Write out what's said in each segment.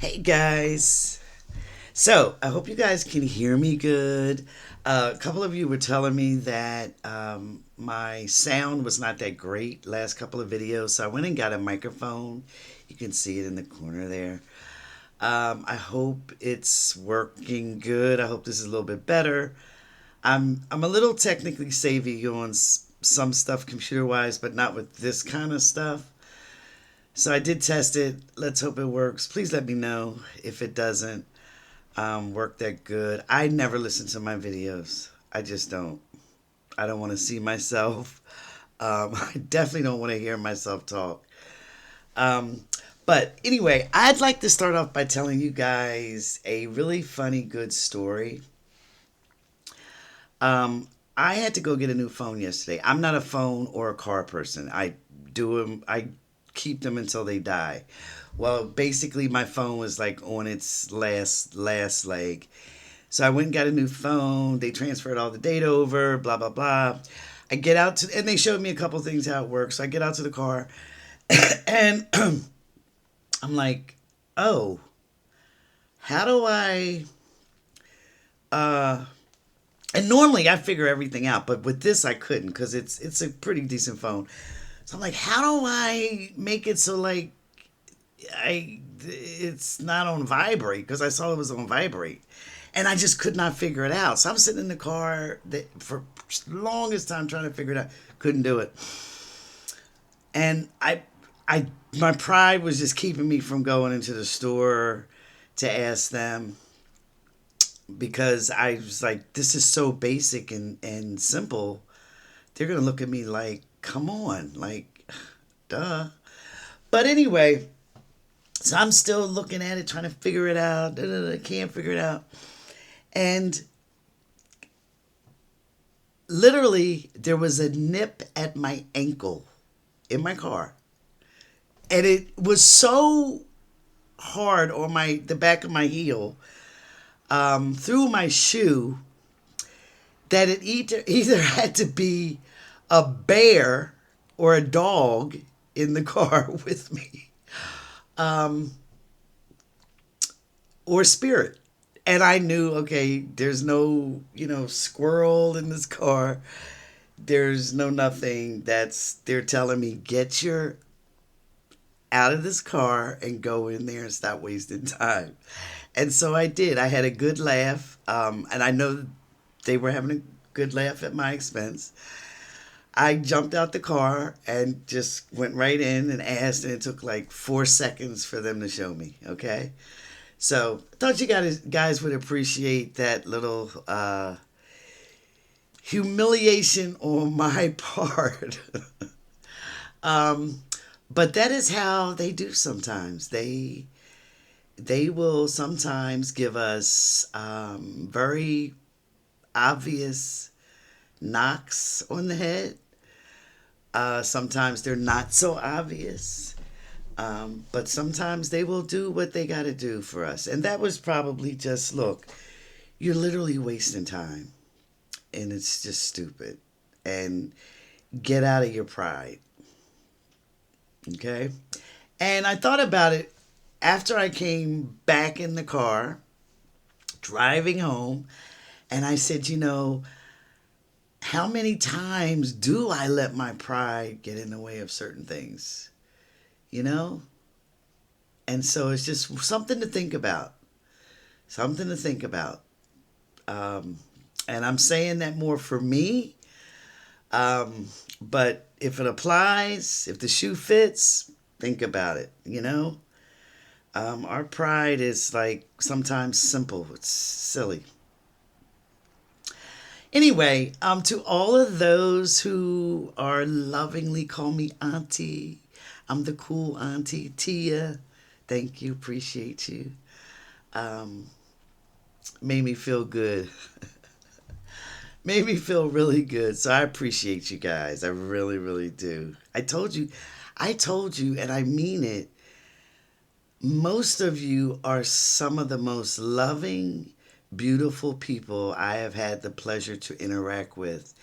Hey guys. So, I hope you guys can hear me good. A couple of you were telling me that my sound was not that great last couple of videos, so I went and got a microphone. You can see it in the corner there. I hope it's working good. I hope this is a little bit better. I'm a little technically savvy on some stuff computer wise, but not with this kind of stuff. So I did test it. Let's hope it works. Please let me know if it doesn't work that good. I never listen to my videos. I just don't. I don't want to see myself. I definitely don't want to hear myself talk. Um, but anyway, I'd like to start off by telling you guys a really funny, good story. Um, I had to go get a new phone yesterday. I'm not a phone or a car person. I do them. I keep them until they die. Well, basically, my phone was like on its last leg. So I went and got a new phone. They transferred all the data over. Blah blah blah. I get out to, and they showed me a couple things how it works. So I get out to the car, and I'm like, oh, how do I? Uh, and normally I figure everything out, but with this I couldn't because it's a pretty decent phone. So I'm like, how do I make it so like I it's not on vibrate because I saw it was on vibrate, and I just could not figure it out. So I'm sitting in the car for longest time trying to figure it out. Couldn't do it, and I my pride was just keeping me from going into the store to ask them because I was like, this is so basic and simple. They're gonna look at me like, come on, like, duh. But anyway, so I'm still looking at it, trying to figure it out. Can't figure it out. And literally, there was a nip at my ankle in my car. And it was so hard on the back of my heel, through my shoe, that it either had to be a bear or a dog in the car with me, um, or spirit. And I knew, okay, there's no, squirrel in this car. There's no nothing. They're telling me, get your out of this car and go in there and stop wasting time. And so I did. I had a good laugh. And I know they were having a good laugh at my expense. I jumped out the car and just went right in and asked, and it took like 4 seconds for them to show me. Okay. So I thought you guys would appreciate that little humiliation on my part. um, but that is how they do sometimes. They will sometimes give us very obvious knocks on the head. Sometimes they're not so obvious. But sometimes they will do what they got to do for us. And that was probably just, look, you're literally wasting time. And it's just stupid. And get out of your pride. Okay? And I thought about it after I came back in the car, driving home. And I said, how many times do I let my pride get in the way of certain things? You know? And so it's just something to think about. Something to think about. Um, and I'm saying that more for me. But if it applies, if the shoe fits, think about it. Our pride is like sometimes simple, it's silly. Anyway, to all of those who are lovingly call me Auntie, I'm the cool Auntie Tia. Thank you, appreciate you. Um, Made me feel good. Made me feel really good. So I appreciate you guys. I really, really do. I told you, and I mean it. Most of you are some of the most loving, beautiful people I have had the pleasure to interact with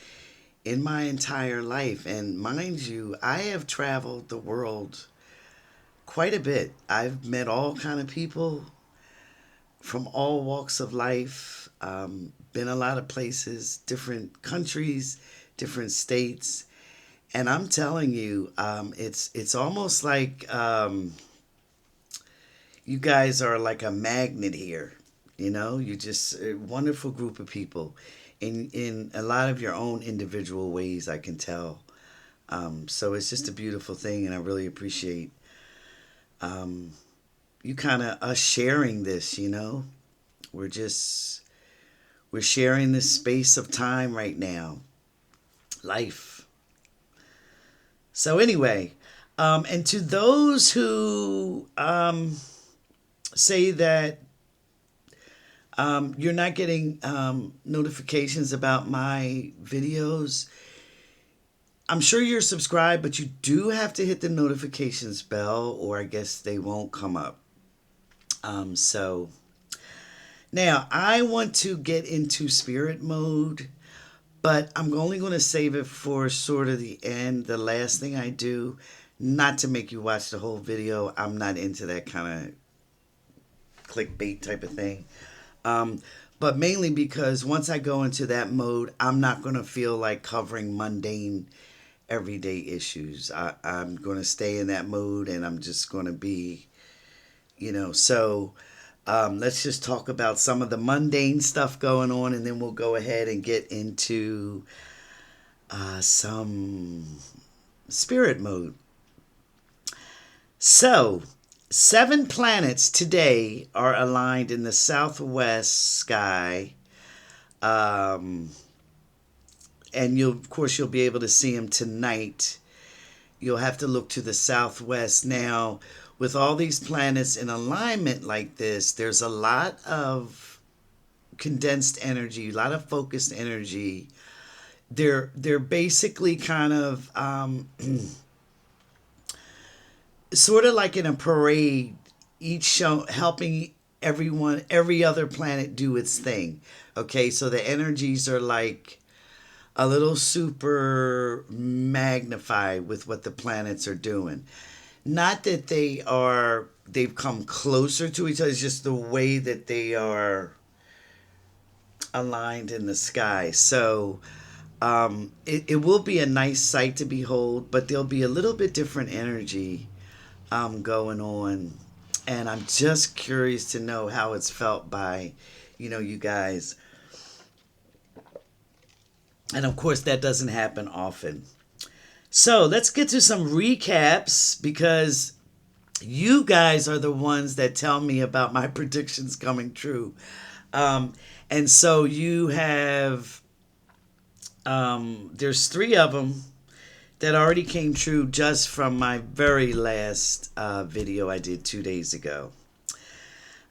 in my entire life. And mind you, I have traveled the world quite a bit. I've met all kind of people from all walks of life. Been a lot of places, different countries, different states, and I'm telling you, it's almost like you guys are like a magnet here. You know, you're just a wonderful group of people, in a lot of your own individual ways. I can tell. So it's just a beautiful thing, and I really appreciate um, you kind of us sharing this. You know, we're just we're sharing this space of time right now, life. So anyway, and to those who say that you're not getting notifications about my videos, I'm sure you're subscribed, but you do have to hit the notifications bell, or I guess they won't come up. So now I want to get into spirit mode, but I'm only going to save it for sort of the end, the last thing I do. Not to make you watch the whole video. I'm not into that kind of clickbait type of thing. Um, but mainly because once I go into that mode, I'm not going to feel like covering mundane everyday issues. I'm going to stay in that mode, and I'm just going to be, so let's just talk about some of the mundane stuff going on, and then we'll go ahead and get into some spirit mode. So, 7 planets today are aligned in the southwest sky. Um, and of course, you'll be able to see them tonight. You'll have to look to the southwest. Now, with all these planets in alignment like this, there's a lot of condensed energy, a lot of focused energy. They're basically kind of sort of like in a parade, each show helping every other planet do its thing. Okay, so the energies are like a little super magnified with what the planets are doing. Not that they've come closer to each other, it's just the way that they are aligned in the sky. So it will be a nice sight to behold, but there'll be a little bit different energy going on. And I'm just curious to know how it's felt by, you guys. And of course, that doesn't happen often. So let's get to some recaps, because you guys are the ones that tell me about my predictions coming true. And so you have, there's 3 of them that already came true just from my very last video I did 2 days ago.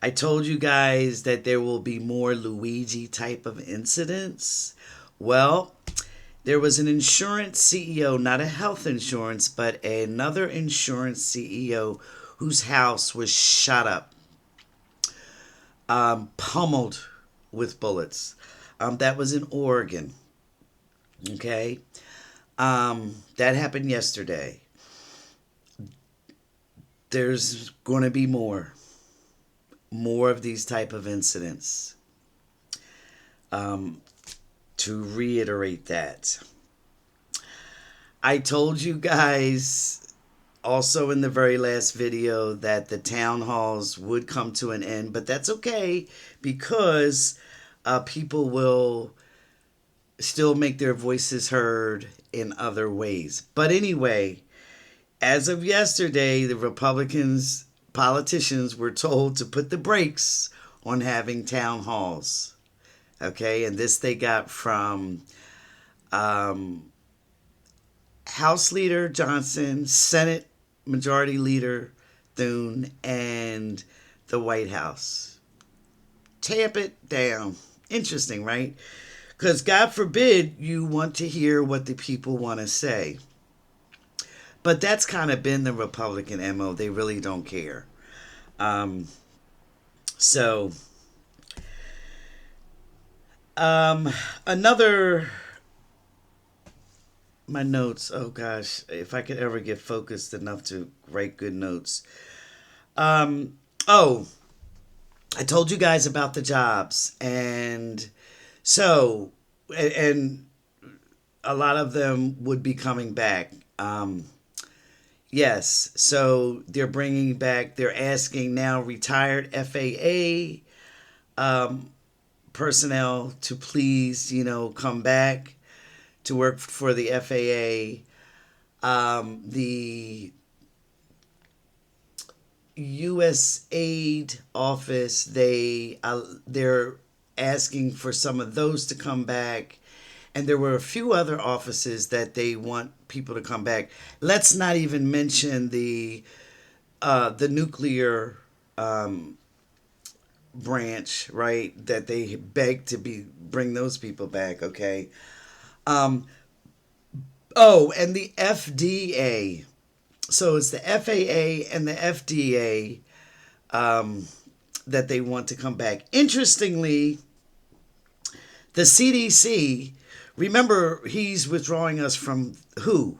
I told you guys that there will be more Luigi type of incidents. Well, there was an insurance CEO, not a health insurance, but another insurance CEO whose house was shot up, pummeled with bullets. That was in Oregon. Okay. That happened yesterday. There's going to be more of these type of incidents. To reiterate that, I told you guys also in the very last video that the town halls would come to an end, but that's okay, because people will still make their voices heard in other ways. But anyway, as of yesterday, the politicians were told to put the brakes on having town halls. Okay, and this they got from House Leader Johnson, Senate Majority Leader Thune, and the White House. Tamp it down. Interesting, right? Because God forbid you want to hear what the people want to say. But that's kind of been the Republican MO. They really don't care. So, another my notes. Oh gosh, if I could ever get focused enough to write good notes. Um, oh, I told you guys about the jobs, and so and a lot of them would be coming back. Yes, so they're bringing back. They're asking now retired FAA personnel to please, come back to work for the FAA. The U.S. Aid Office, they're asking for some of those to come back, and there were a few other offices that they want people to come back. Let's not even mention the nuclear branch, right? That they beg to bring those people back. Okay. Um, oh, and the FDA. So it's the FAA and the FDA that they want to come back. Interestingly, the CDC, remember, he's withdrawing us from WHO,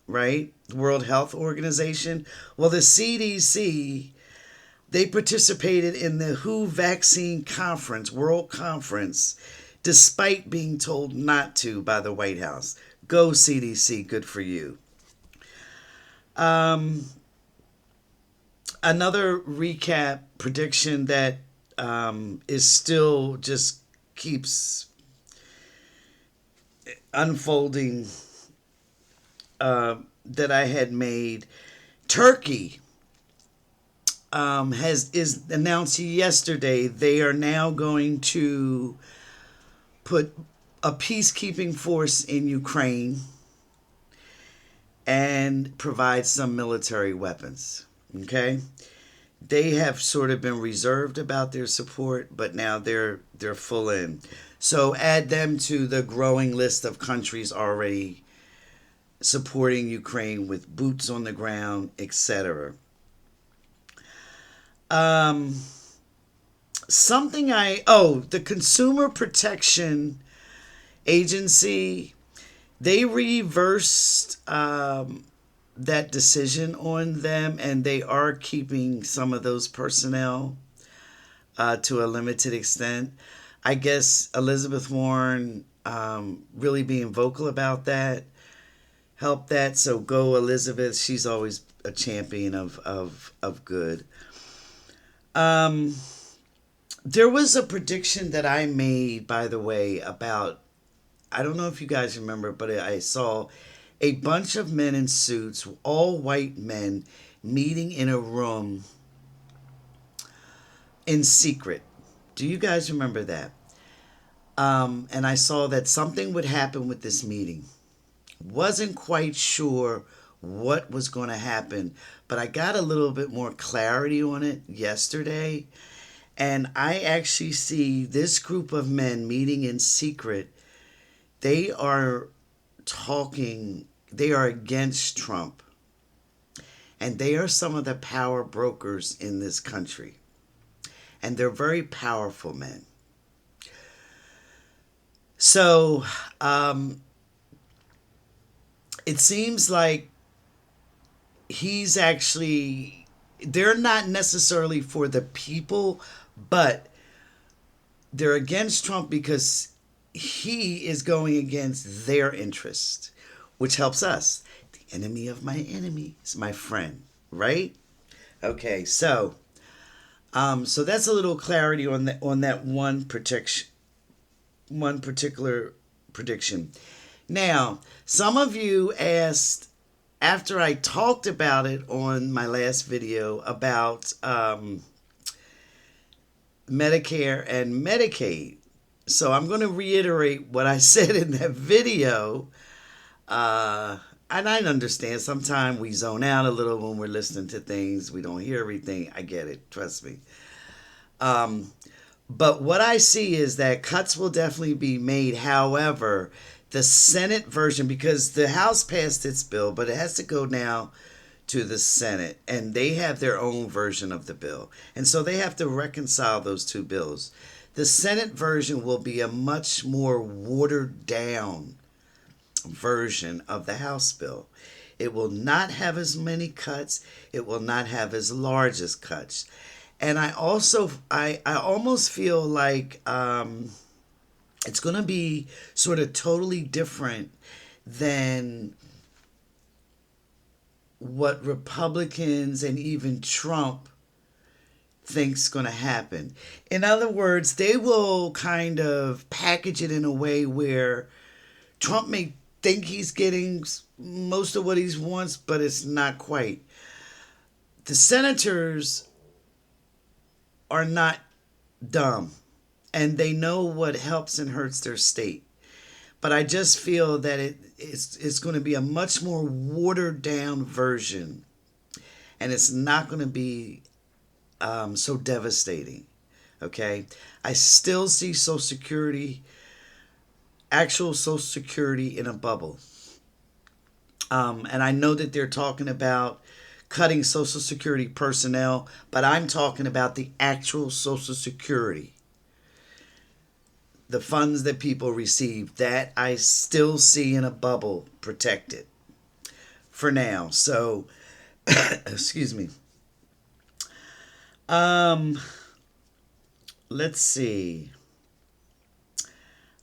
right? The World Health Organization. Well, the CDC, they participated in the WHO vaccine conference, world conference, despite being told not to by the White House. Go CDC, good for you. Um, Another recap prediction that is still just keeps unfolding that I had made. Turkey has is announced yesterday they are now going to put a peacekeeping force in Ukraine and provide some military weapons. Okay, they have sort of been reserved about their support, but now they're full in. So add them to the growing list of countries already supporting Ukraine with boots on the ground, etc. Um, the Consumer Protection Agency, they reversed that decision on them, and they are keeping some of those personnel to a limited extent. I guess Elizabeth Warren really being vocal about that helped that. So go Elizabeth. She's always a champion of good. Um, there was a prediction that I made, by the way, about, I don't know if you guys remember, but I saw a bunch of men in suits, all white men, meeting in a room in secret. Do you guys remember that? And I saw that something would happen with this meeting. Wasn't quite sure what was going to happen, but I got a little bit more clarity on it yesterday. And I actually see this group of men meeting in secret. They are talking, they are against Trump. And they are some of the power brokers in this country. And they're very powerful men. So it seems like they're not necessarily for the people, but they're against Trump because he is going against their interest, which helps us. The enemy of my enemy is my friend, right? Okay, so that's a little clarity on that one particular prediction. Now, some of you asked after I talked about it on my last video about Medicare and Medicaid. So I'm going to reiterate what I said in that video. And I understand sometimes we zone out a little when we're listening to things. We don't hear everything. I get it. Trust me. But what I see is that cuts will definitely be made. However, the Senate version, because the House passed its bill, but it has to go now to the Senate, and they have their own version of the bill. And so they have to reconcile those two bills. The Senate version will be a much more watered down version of the House bill. It will not have as many cuts. It will not have as large as cuts. And I almost feel like it's going to be sort of totally different than what Republicans and even Trump thinks going to happen. In other words, they will kind of package it in a way where Trump may think he's getting most of what he wants, but it's not quite. The senators are not dumb, and they know what helps and hurts their state. But I just feel that it's going to be a much more watered down version, and it's not going to be so devastating. Okay, I still see Social Security, actual Social Security, in a bubble, and I know that they're talking about cutting Social Security personnel, but I'm talking about the actual Social Security, the funds that people receive, that I still see in a bubble protected for now. So, excuse me. Let's see.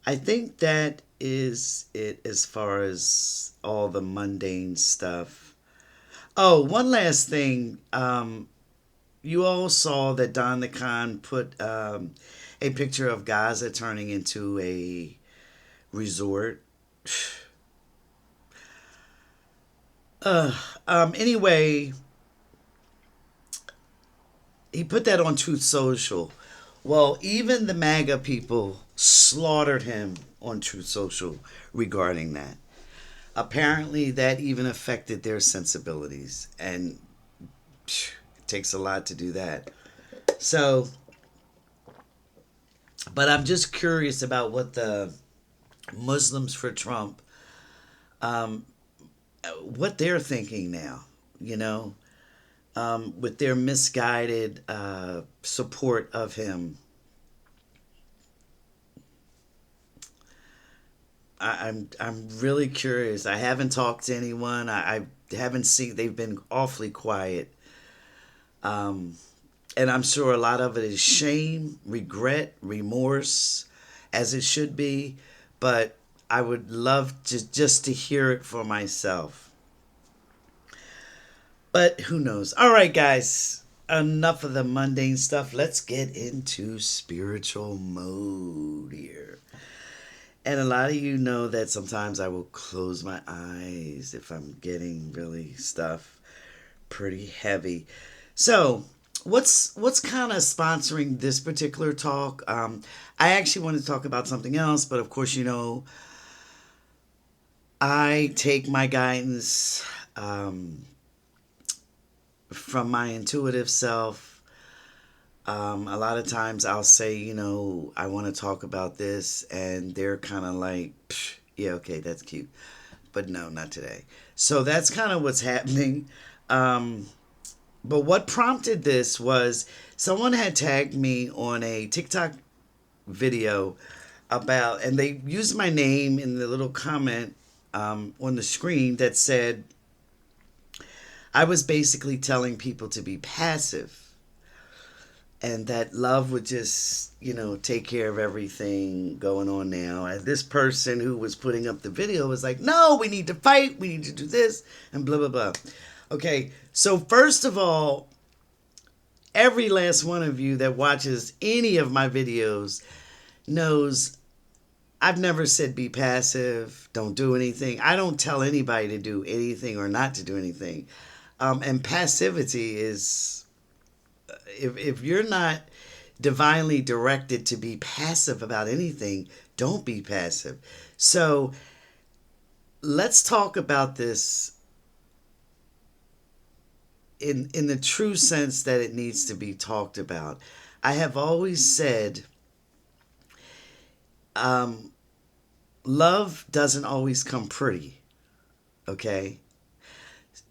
I think that is it as far as all the mundane stuff. Oh, one last thing. You all saw that Don the Con put a picture of Gaza turning into a resort. Anyway, he put that on Truth Social. Well, even the MAGA people slaughtered him on Truth Social regarding that. Apparently, that even affected their sensibilities, and it takes a lot to do that. So, but I'm just curious about what the Muslims for Trump, um, what they're thinking now, you know, with their misguided support of him. I'm really curious. I haven't talked to anyone. I haven't seen. They've been awfully quiet, and I'm sure a lot of it is shame, regret, remorse, as it should be. But I would love to just to hear it for myself. But who knows? All right, guys. Enough of the mundane stuff. Let's get into spiritual mode here. And a lot of you know that sometimes I will close my eyes if I'm getting really stuff pretty heavy. So, what's kind of sponsoring this particular talk? I actually want to talk about something else, but of course, you know, I take my guidance from my intuitive self. A lot of times I'll say, you know, I want to talk about this, and they're kind of like, yeah, okay, that's cute. But no, not today. So that's kind of what's happening. But what prompted this was someone had tagged me on a TikTok video about, and they used my name in the little comment on the screen that said, I was basically telling people to be passive, and that love would just, you know, take care of everything going on now. And this person who was putting up the video was like, no, we need to fight, we need to do this, and blah, blah, blah. Okay, so first of all, every last one of you that watches any of my videos knows I've never said be passive, don't do anything. I don't tell anybody to do anything or not to do anything. And passivity is, if you're not divinely directed to be passive about anything, don't be passive. So let's talk about this in the true sense that it needs to be talked about. I have always said, love doesn't always come pretty, okay?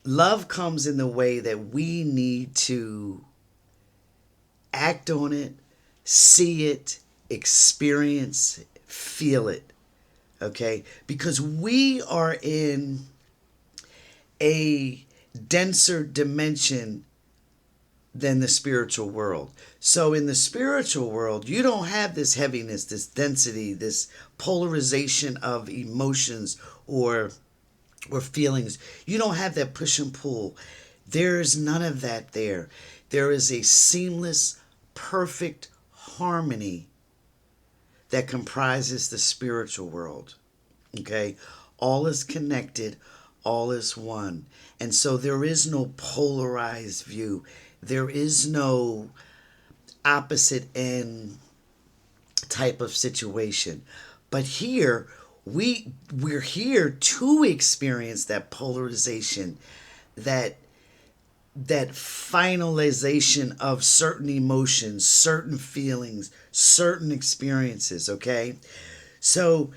Love comes in the way that we need to act on it, see it, experience, feel it, Okay? Because we are in a denser dimension than the spiritual world. So in the spiritual world, you don't have this heaviness, this density, this polarization of emotions or feelings. You don't have that push and pull. There is none of that there. There is a seamless, perfect harmony that comprises the spiritual world. Okay? All is connected, all is one. And so there is no polarized view. There is no opposite end type of situation. But here, we're here to experience that polarization, that finalization of certain emotions, certain feelings, certain experiences, okay? So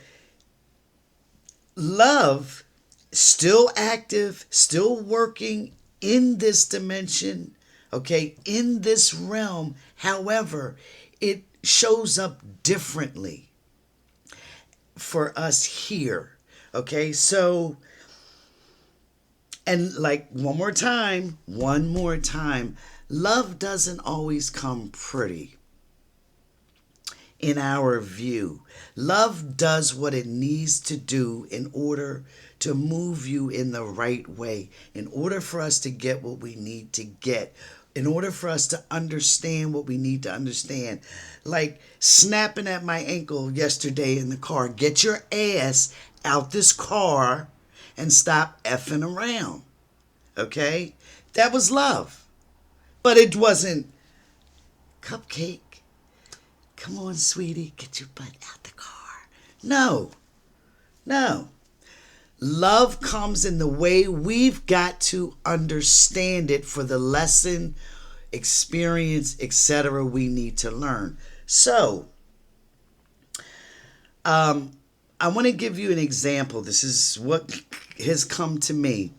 love still active, still working in this dimension, okay, in this realm. However, it shows up differently for us here, okay? So, and like one more time, love doesn't always come pretty in our view. Love does what it needs to do in order to move you in the right way, in order for us to get what we need to get, in order for us to understand what we need to understand. Like snapping at my ankle yesterday in the car. Get your ass out this car and stop effing around. Okay? That was love. But it wasn't, cupcake, come on, sweetie, get your butt out the car. No. No. Love comes in the way we've got to understand it for the lesson, experience, etc. we need to learn. So, I want to give you an example. This is what has come to me.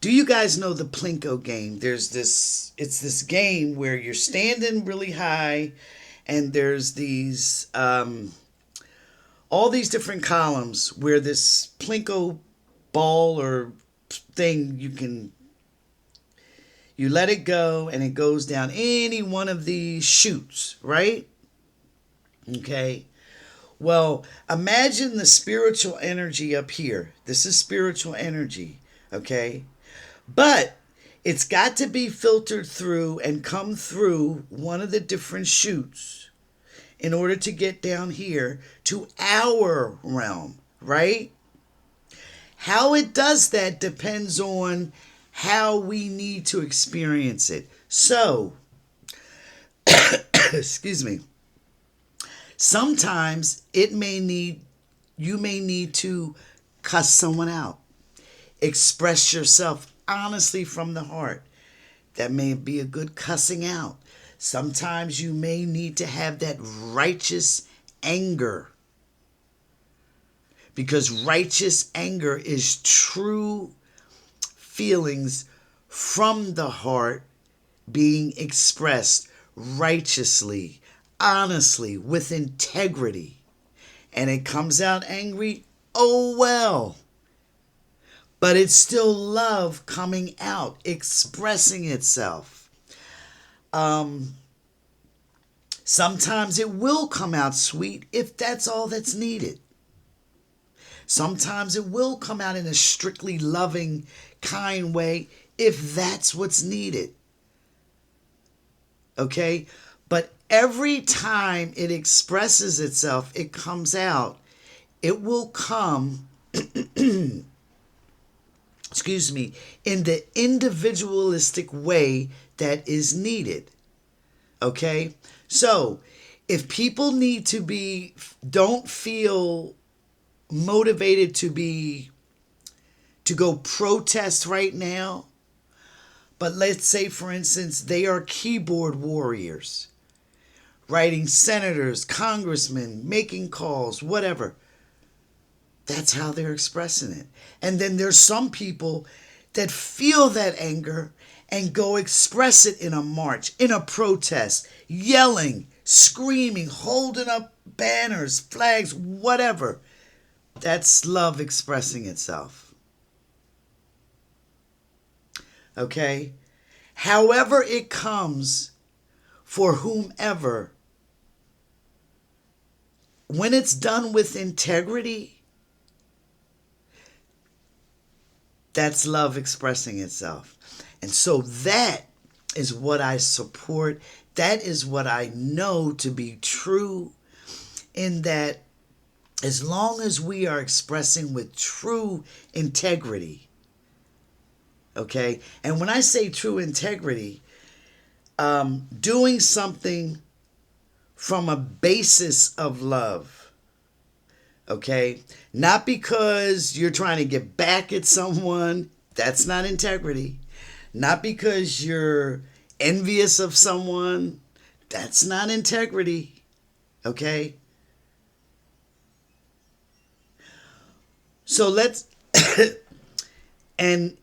Do you guys know the Plinko game? It's this game where you're standing really high and there's these, all these different columns where this Plinko ball or thing, you let it go and it goes down any one of these chutes, right? Okay. Well, imagine the spiritual energy up here. This is spiritual energy, okay? But it's got to be filtered through and come through one of the different chutes in order to get down here to our realm, right? How it does that depends on how we need to experience it. So, excuse me. Sometimes you may need to cuss someone out. Express yourself honestly from the heart. That may be a good cussing out. Sometimes you may need to have that righteous anger. Because righteous anger is true feelings from the heart being expressed righteously, honestly, with integrity. And it comes out angry, oh well. But it's still love coming out, expressing itself. Sometimes it will come out sweet if that's all that's needed. Sometimes it will come out in a strictly loving, kind way if that's what's needed. Okay? But every time it expresses itself, it comes out, it will come, excuse me, in the individualistic way that is needed. Okay? So, if people don't feel motivated to go protest right now, but let's say, for instance, they are keyboard warriors, writing senators, congressmen, making calls, whatever. That's how they're expressing it. And then there's some people that feel that anger and go express it in a march, in a protest, yelling, screaming, holding up banners, flags, whatever. That's love expressing itself. Okay? However it comes for whomever, when it's done with integrity, that's love expressing itself. And so that is what I support. That is what I know to be true, in that as long as we are expressing with true integrity, okay? And when I say true integrity, doing something from a basis of love, okay? Not because you're trying to get back at someone, that's not integrity. Not because you're envious of someone, that's not integrity, okay? So let's, and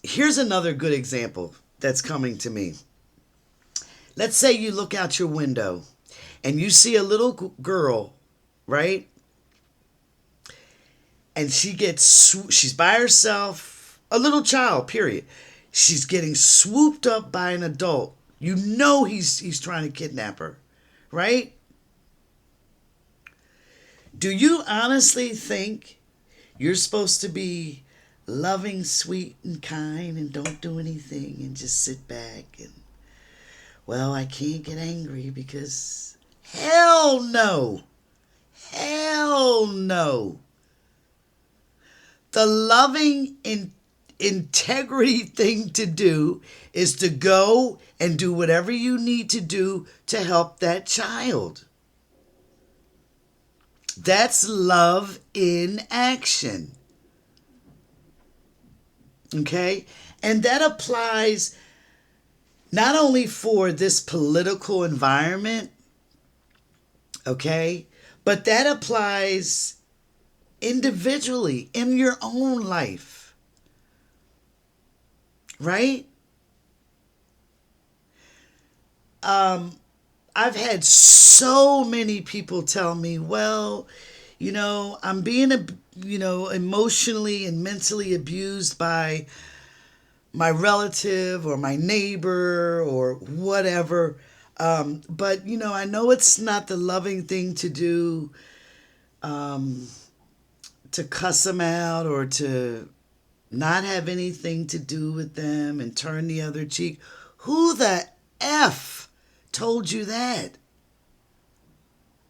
here's another good example that's coming to me. Let's say you look out your window and you see a little girl, right? And she's by herself, a little child, period. She's getting swooped up by an adult. You know he's trying to kidnap her, right? Do you honestly think you're supposed to be loving, sweet, and kind and don't do anything and just sit back and, well, I can't get angry because hell no. Hell no. The loving integrity thing to do is to go and do whatever you need to do to help that child. That's love in action. Okay? And that applies not only for this political environment, okay, but that applies individually in your own life. Right? I've had so many people tell me, well, I'm being, emotionally and mentally abused by my relative or my neighbor or whatever. But, I know it's not the loving thing to do, to cuss them out or to not have anything to do with them and turn the other cheek. Who the F told you that?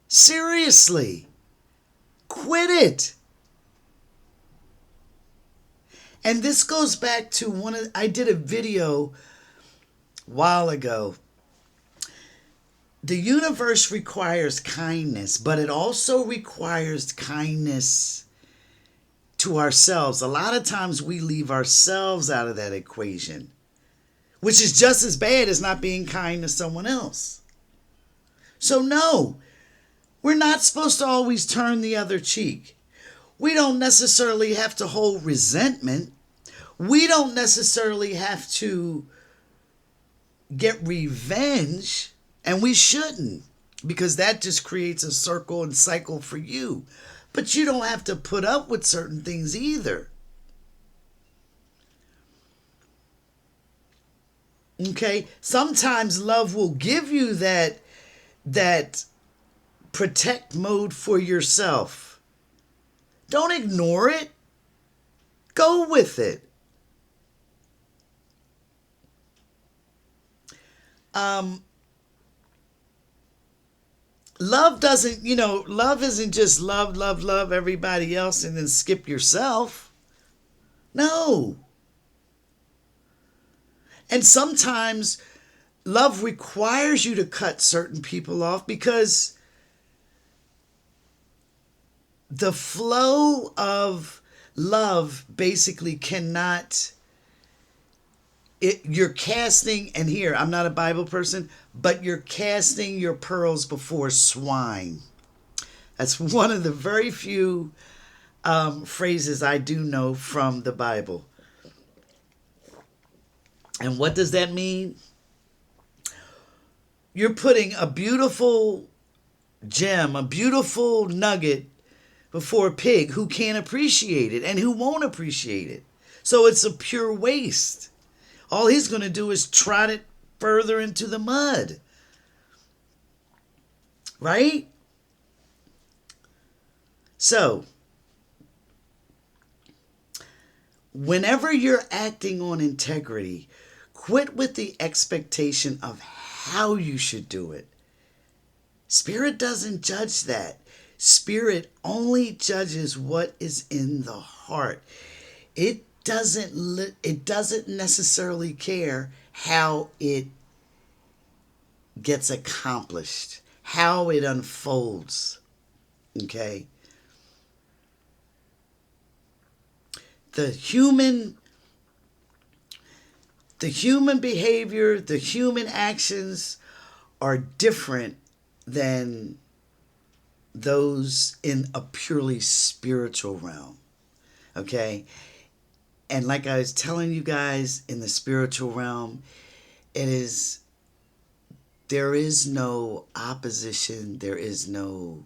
Seriously. Quit it. And this goes back to I did a video a while ago. The universe requires kindness, but it also requires kindness to ourselves. A lot of times we leave ourselves out of that equation, which is just as bad as not being kind to someone else. So no, we're not supposed to always turn the other cheek. We don't necessarily have to hold resentment. We don't necessarily have to get revenge, and we shouldn't, because that just creates a circle and cycle for you. But you don't have to put up with certain things either. Okay? Sometimes love will give you that protect mode for yourself. Don't ignore it. Go with it. Love doesn't, love isn't just love everybody else and then skip yourself. No. And sometimes love requires you to cut certain people off because the flow of love basically cannot, you're casting, and here, I'm not a Bible person, but you're casting your pearls before swine. That's one of the very few phrases I do know from the Bible. And what does that mean? You're putting a beautiful gem, a beautiful nugget before a pig who can't appreciate it and who won't appreciate it. So it's a pure waste. All he's going to do is trot it further into the mud. Right? So, whenever you're acting on integrity, quit with the expectation of how you should do it. Spirit doesn't judge that. Spirit only judges what is in the heart. It doesn't necessarily care how it gets accomplished, how it unfolds. Okay? The human behavior, the human actions are different than those in a purely spiritual realm. Okay? And like I was telling you guys, in the spiritual realm, there is no opposition, there is no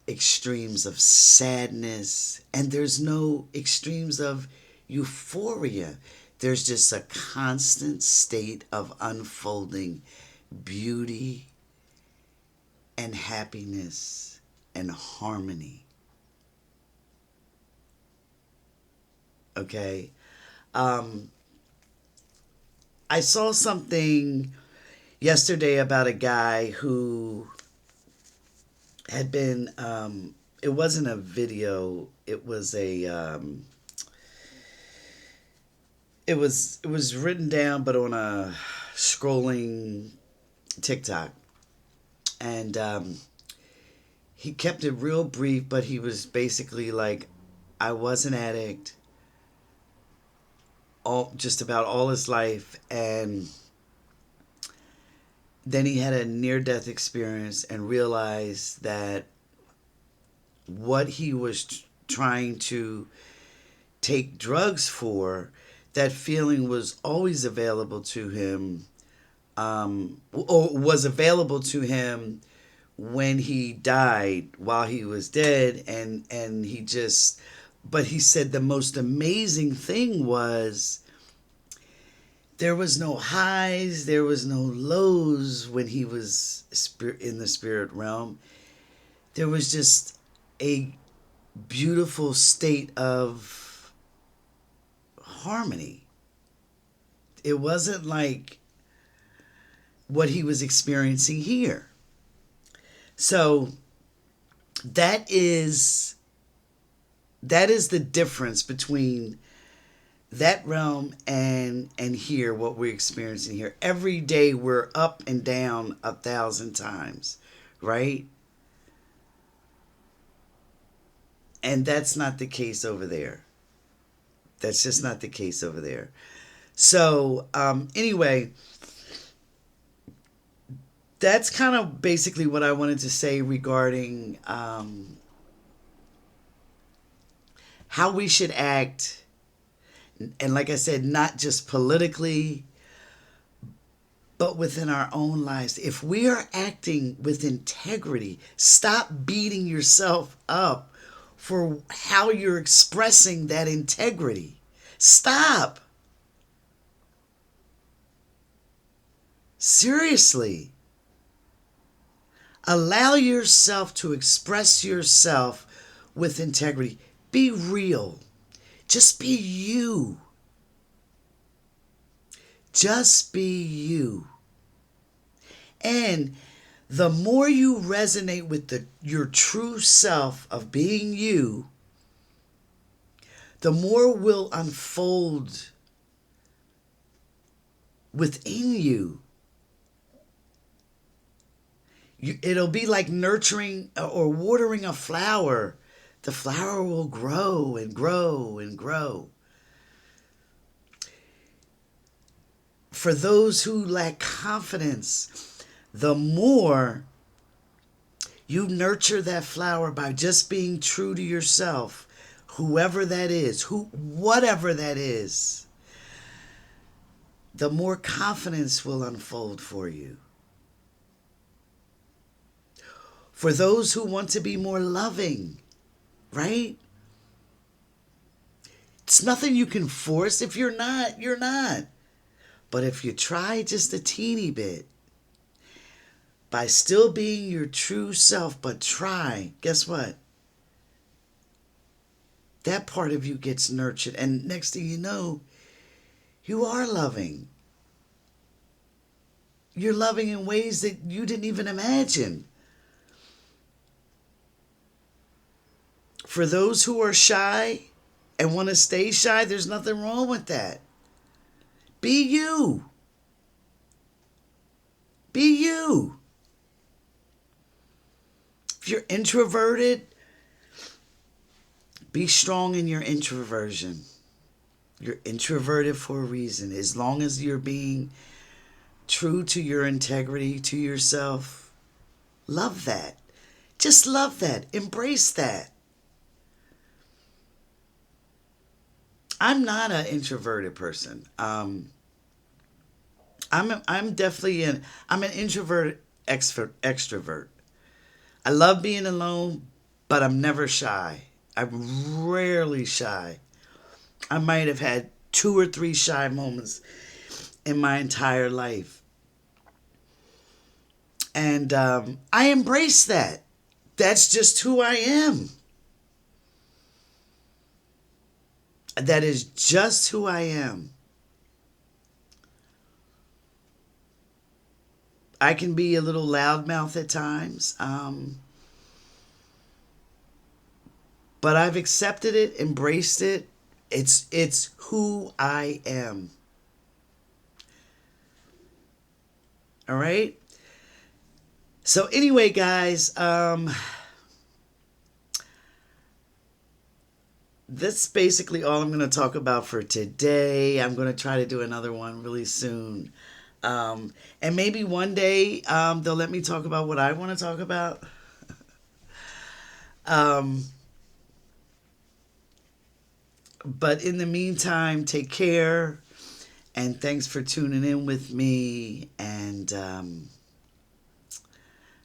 extremes of sadness, and there's no extremes of euphoria. There's just a constant state of unfolding beauty and happiness and harmony. Okay? I saw something yesterday about a guy who had been, it wasn't a video, it was it was written down, but on a scrolling TikTok. And he kept it real brief, but he was basically like, I was an addict just about all his life, and then he had a near-death experience and realized that what he was trying to take drugs for, that feeling was always available to him, or was available to him when he died, while he was dead, and he just, but he said the most amazing thing was there was no highs, there was no lows when he was in the spirit realm. There was just a beautiful state of harmony. It wasn't like what he was experiencing here. So that is the difference between that realm and here, what we're experiencing here. Every day we're up and down 1,000 times, right? And that's not the case over there. That's just not the case over there. So anyway, that's kind of basically what I wanted to say regarding how we should act. And like I said, not just politically, but within our own lives. If we are acting with integrity, stop beating yourself up for how you're expressing that integrity. Stop. Seriously. Allow yourself to express yourself with integrity. Be real. Just be you. Just be you. And the more you resonate with your true self of being you, the more will unfold within you. It'll be like nurturing or watering a flower. The flower will grow and grow and grow. For those who lack confidence, the more you nurture that flower by just being true to yourself, whoever that is, whatever that is, the more confidence will unfold for you. For those who want to be more loving, right? It's nothing you can force. If you're not, you're not. But if you try just a teeny bit, by still being your true self, but try, guess what? That part of you gets nurtured. And next thing you know, you are loving. You're loving in ways that you didn't even imagine. For those who are shy and want to stay shy, there's nothing wrong with that. Be you. Be you. If you're introverted, be strong in your introversion. You're introverted for a reason. As long as you're being true to your integrity, to yourself, love that. Just love that. Embrace that. I'm not an introverted person. I'm definitely I'm an introvert extrovert. I love being alone, but I'm never shy. I'm rarely shy. I might have had 2 or 3 shy moments in my entire life. And I embrace that. That's just who I am. That is just who I am. I can be a little loudmouth at times. But I've accepted it, embraced it. It's who I am. All right? So anyway, guys, that's basically all I'm going to talk about for today. I'm going to try to do another one really soon. And maybe one day they'll let me talk about what I want to talk about. But in the meantime, take care. And thanks for tuning in with me. And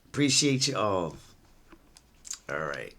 appreciate you all. All right.